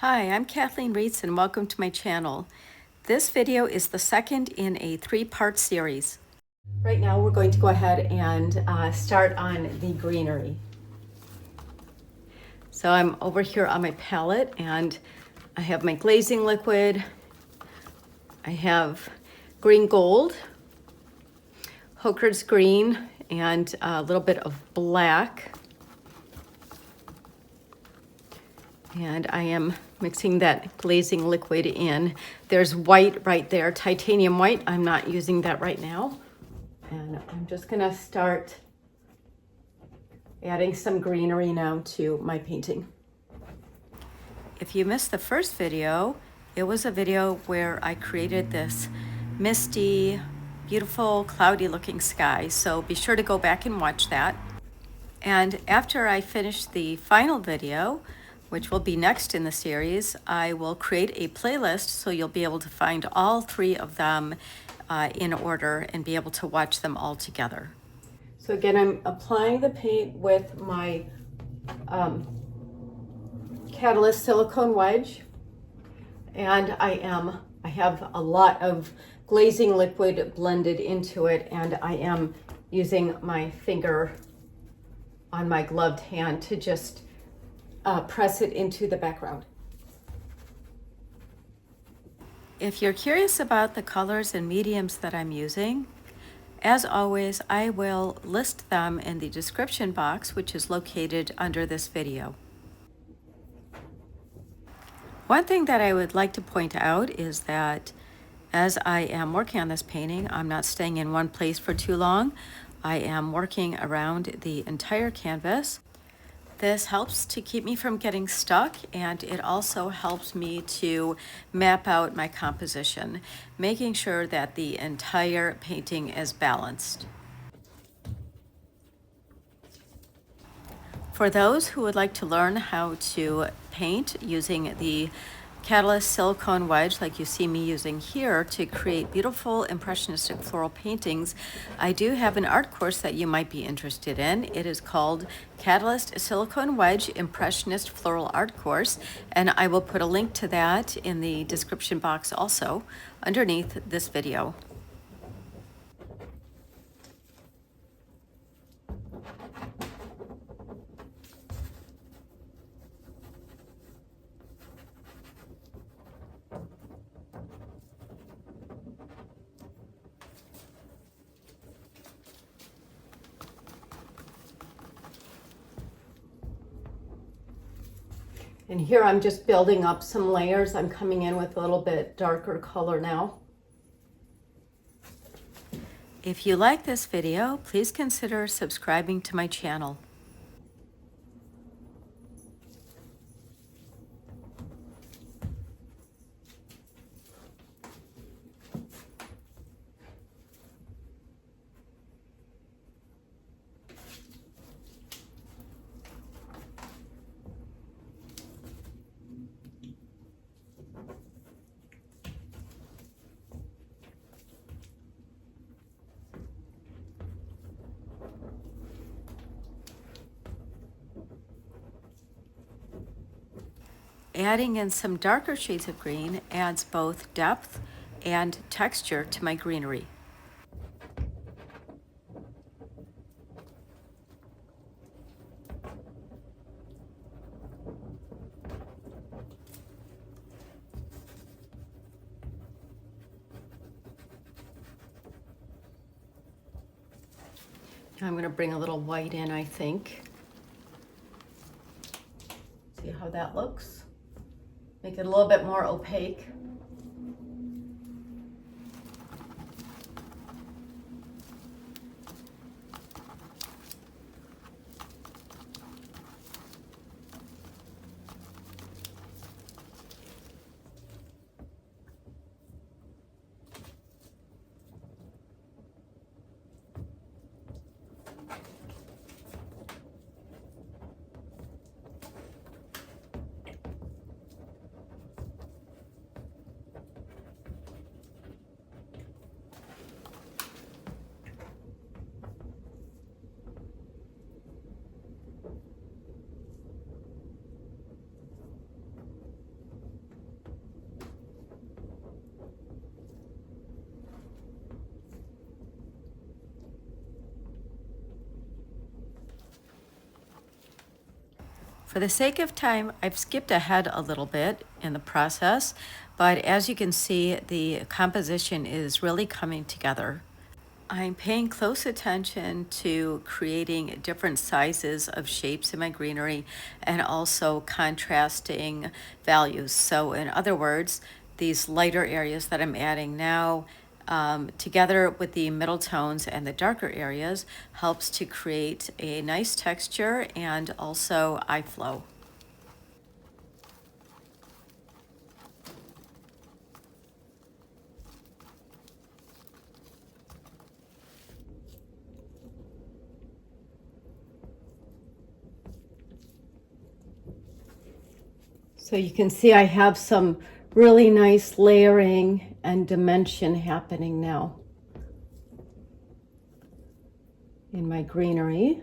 Hi, I'm Kathleen Reitz and welcome to my channel. This video is the second in a three-part series. Right now we're going to go ahead and start on the greenery. So I'm over here on my palette and I have my glazing liquid. I have green gold, Hooker's green, and a little bit of black. And I am mixing that glazing liquid in. There's white right there, titanium white. I'm not using that right now. And I'm just gonna start adding some greenery now to my painting. If you missed the first video, it was a video where I created this misty, beautiful, cloudy looking sky. So be sure to go back and watch that. And after I finish the final video, which will be next in the series, I will create a playlist so you'll be able to find all three of them in order and be able to watch them all together. So again, I'm applying the paint with my Catalyst Silicone Wedge, and I have a lot of glazing liquid blended into it, and I am using my finger on my gloved hand to just press it into the background. If you're curious about the colors and mediums that I'm using, as always, I will list them in the description box, which is located under this video. One thing that I would like to point out is that as I am working on this painting, I'm not staying in one place for too long. I am working around the entire canvas. This helps to keep me from getting stuck, and it also helps me to map out my composition, making sure that the entire painting is balanced. For those who would like to learn how to paint using the Catalyst Silicone Wedge, like you see me using here, to create beautiful impressionistic floral paintings, I do have an art course that you might be interested in. It is called Catalyst Silicone Wedge Impressionist Floral Art Course, and I will put a link to that in the description box also underneath this video. And here I'm just building up some layers. I'm coming in with a little bit darker color now. If you like this video, please consider subscribing to my channel. Adding in some darker shades of green adds both depth and texture to my greenery. I'm going to bring a little white in, I think. See how that looks? Make it a little bit more opaque. For the sake of time, I've skipped ahead a little bit in the process, but as you can see, the composition is really coming together. I'm paying close attention to creating different sizes of shapes in my greenery and also contrasting values. So in other words, these lighter areas that I'm adding now, together with the middle tones and the darker areas, helps to create a nice texture and also eye flow. So you can see I have some really nice layering and dimension happening now in my greenery.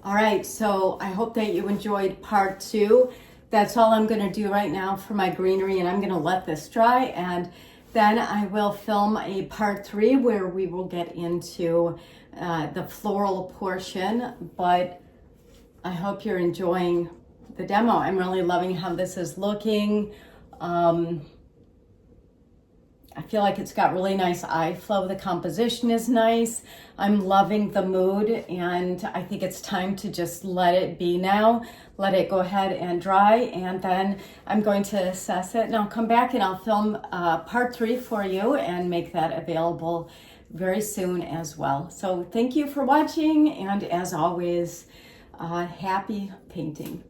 All right, so I hope that you enjoyed part 2. That's all I'm going to do right now for my greenery, and I'm going to let this dry, and then I will film a part 3 where we will get into the floral portion. But I hope you're enjoying the demo. I'm really loving how this is looking. I feel like it's got really nice eye flow. The composition is nice. I'm loving the mood, and I think it's time to just let it be now. Let it go ahead and dry, and then I'm going to assess it, and I'll come back and I'll film part 3 for you and make that available very soon as well. So thank you for watching, and as always, happy painting.